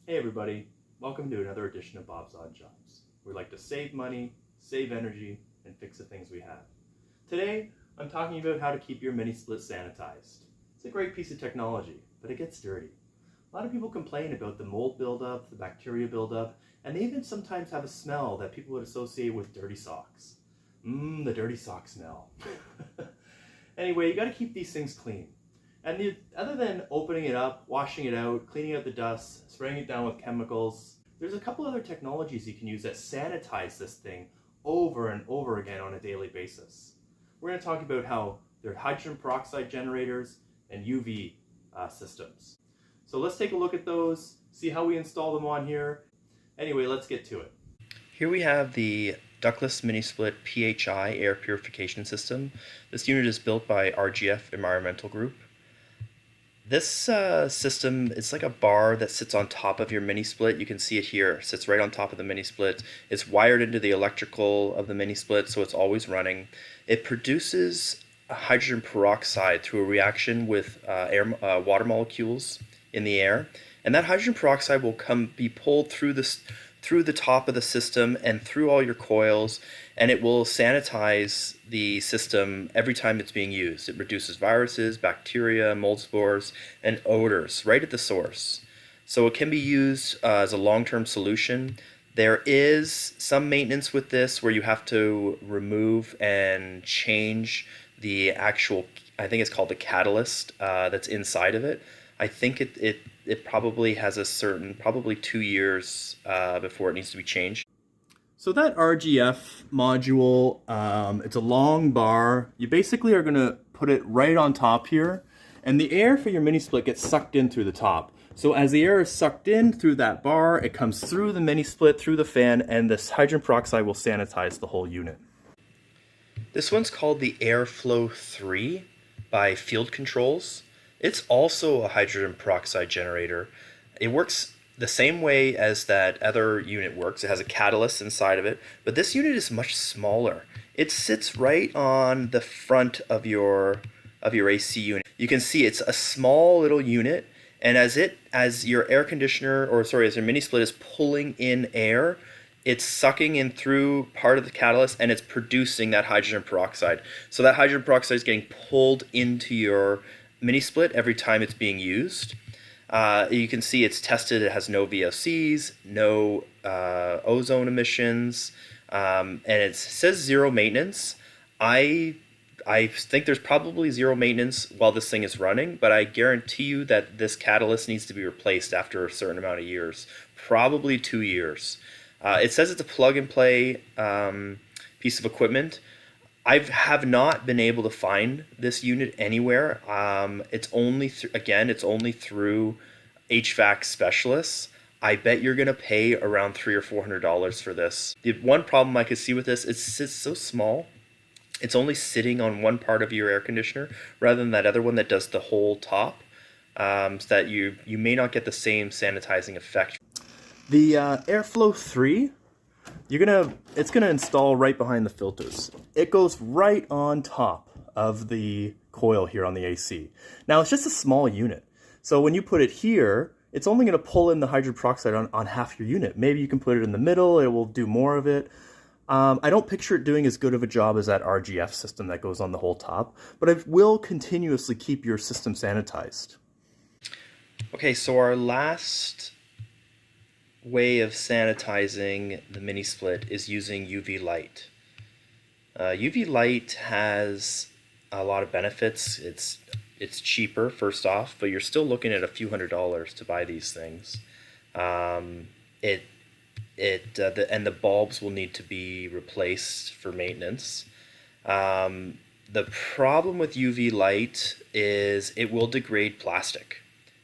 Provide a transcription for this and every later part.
Hey everybody, welcome to another edition of Bob's Odd Jobs. We like to save money, save energy, and fix the things we have. Today, I'm talking about how to keep your mini-split sanitized. It's a great piece of technology, but it gets dirty. A lot of people complain about the mold buildup, the bacteria buildup, and they even sometimes have a smell that people would associate with dirty socks. The dirty sock smell. Anyway, you gotta keep these things clean. And other than opening it up, washing it out, cleaning out the dust, spraying it down with chemicals, there's a couple other technologies you can use that sanitize this thing over and over again on a daily basis. We're going to talk about how there are hydrogen peroxide generators and UV systems. So let's take a look at those, see how we install them on here. Anyway, let's get to it. Here we have the ductless mini-split PHI air purification system. This unit is built by RGF Environmental Group. This system, it's like a bar that sits on top of your mini-split. You can see it here. It sits right on top of the mini-split. It's wired into the electrical of the mini-split, so it's always running. It produces hydrogen peroxide through a reaction with water molecules in the air. And that hydrogen peroxide will be pulled through the top of the system and through all your coils, and it will sanitize the system every time it's being used. It reduces viruses, bacteria, mold spores, and odors right at the source. So it can be used as a long-term solution. There is some maintenance with this where you have to remove and change the actual, I think it's called the catalyst that's inside of it. I think it probably has a certain, probably 2 years before it needs to be changed. So that RGF module, it's a long bar. You basically are going to put it right on top here, and the air for your mini-split gets sucked in through the top. So as the air is sucked in through that bar, it comes through the mini-split, through the fan, and this hydrogen peroxide will sanitize the whole unit. This one's called the Airflow 3 by Field Controls. It's also a hydrogen peroxide generator. It works the same way as that other unit works. It has a catalyst inside of it, but this unit is much smaller. It sits right on the front of your AC unit. You can see it's a small little unit, and as your air conditioner, or sorry, as your mini split is pulling in air, it's sucking in through part of the catalyst and it's producing that hydrogen peroxide. So that hydrogen peroxide is getting pulled into your mini split every time it's being used. You can see it's tested. It has no VOCs, no ozone emissions, and it says zero maintenance. I think there's probably zero maintenance while this thing is running, but I guarantee you that this catalyst needs to be replaced after a certain amount of years, probably 2 years. It says it's a plug-and-play piece of equipment. I have not been able to find this unit anywhere. It's only it's only through HVAC specialists. I bet you're gonna pay around $300 or $400 for this. The one problem I could see with this, it's so small. It's only sitting on one part of your air conditioner rather than that other one that does the whole top. So that you may not get the same sanitizing effect. The Airflow 3, it's gonna install right behind the filters. It goes right on top of the coil here on the AC. Now it's just a small unit, so when you put it here, it's only gonna pull in the hydrogen peroxide on half your unit. Maybe you can put it in the middle, it will do more of it. I don't picture it doing as good of a job as that RGF system that goes on the whole top, but it will continuously keep your system sanitized. Okay, so our last way of sanitizing the mini split is using UV light. UV light has a lot of benefits. It's cheaper, first off, but you're still looking at a few $100s to buy these things. And the bulbs will need to be replaced for maintenance. The problem with UV light is it will degrade plastic.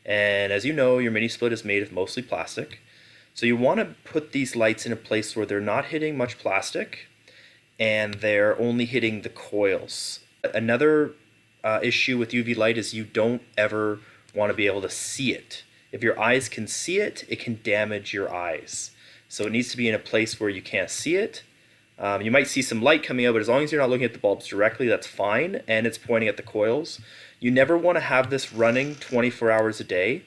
And as you know, your mini split is made of mostly plastic. So you want to put these lights in a place where they're not hitting much plastic and they're only hitting the coils. Another issue with UV light is you don't ever want to be able to see it. If your eyes can see it, it can damage your eyes. So it needs to be in a place where you can't see it. You might see some light coming out, but as long as you're not looking at the bulbs directly, that's fine, and it's pointing at the coils. You never want to have this running 24 hours a day.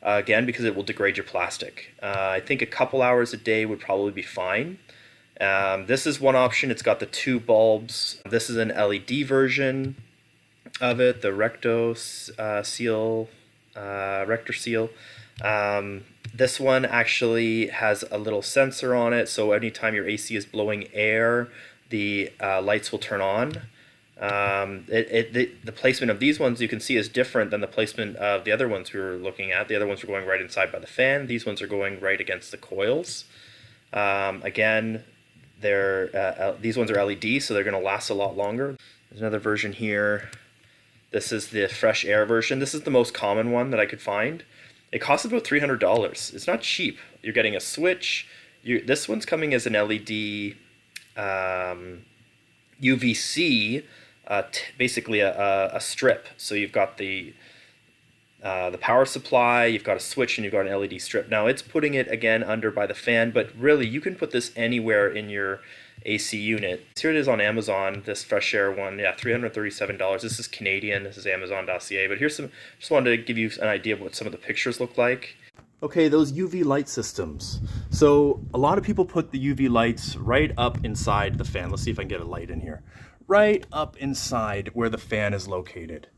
again, because it will degrade your plastic. I think a couple hours a day would probably be fine. This is one option. It's got the 2 bulbs. This is an LED version of it, the Rector Seal. This one actually has a little sensor on it, so anytime your AC is blowing air, the lights will turn on. The placement of these ones you can see is different than the placement of the other ones we were looking at. The other ones were going right inside by the fan. These ones are going right against the coils. Again, these ones are LED, so they're going to last a lot longer. There's another version here. This is the fresh air version. This is the most common one that I could find. It costs about $300. It's not cheap. You're getting a switch. This one's coming as an LED UVC, basically a strip. So you've got the power supply, you've got a switch, and you've got an LED strip. Now it's putting it again under by the fan, but really you can put this anywhere in your AC unit. Here it is on Amazon, this fresh air one. Yeah, $337. This is Canadian. This is Amazon.ca. But here's some, just wanted to give you an idea of what some of the pictures look like. Okay, those UV light systems. So a lot of people put the UV lights right up inside the fan. Let's see if I can get a light in here. Right up inside where the fan is located.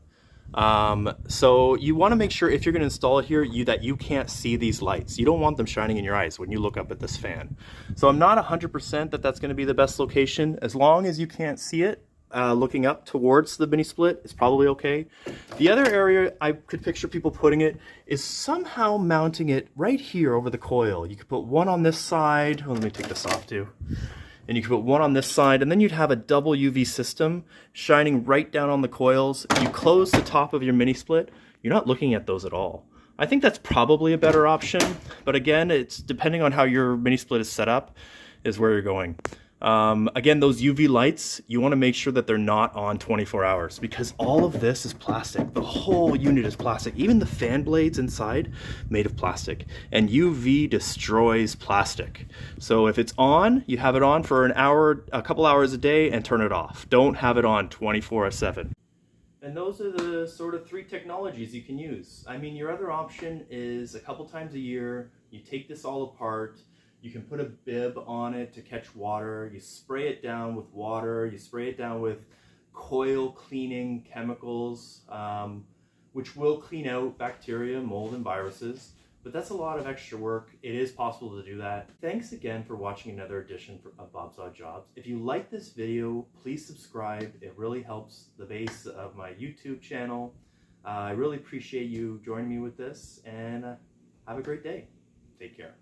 So you want to make sure if you're going to install it here that you can't see these lights. You don't want them shining in your eyes when you look up at this fan. So I'm not 100% that that's going to be the best location. As long as you can't see it looking up towards the mini split, it's probably okay. The other area I could picture people putting it is somehow mounting it right here over the coil. You could put one on this side. Well, let me take this off too. And you could put one on this side, and then you'd have a double UV system shining right down on the coils. If you close the top of your mini split, you're not looking at those at all. I think that's probably a better option, but again, it's depending on how your mini split is set up is where you're going. Again, those UV lights, you want to make sure that they're not on 24 hours because all of this is plastic. The whole unit is plastic. Even the fan blades inside made of plastic, and UV destroys plastic. So if it's on, you have it on for an hour, a couple hours a day, and turn it off. Don't have it on 24/7. And those are the sort of 3 technologies you can use. I mean, your other option is a couple times a year, you take this all apart. You can put a bib on it to catch water. You spray it down with water. You spray it down with coil cleaning chemicals, which will clean out bacteria, mold, and viruses. But that's a lot of extra work. It is possible to do that. Thanks again for watching another edition of Bob's Odd Jobs. If you like this video, please subscribe. It really helps the base of my YouTube channel. I really appreciate you joining me with this, and have a great day. Take care.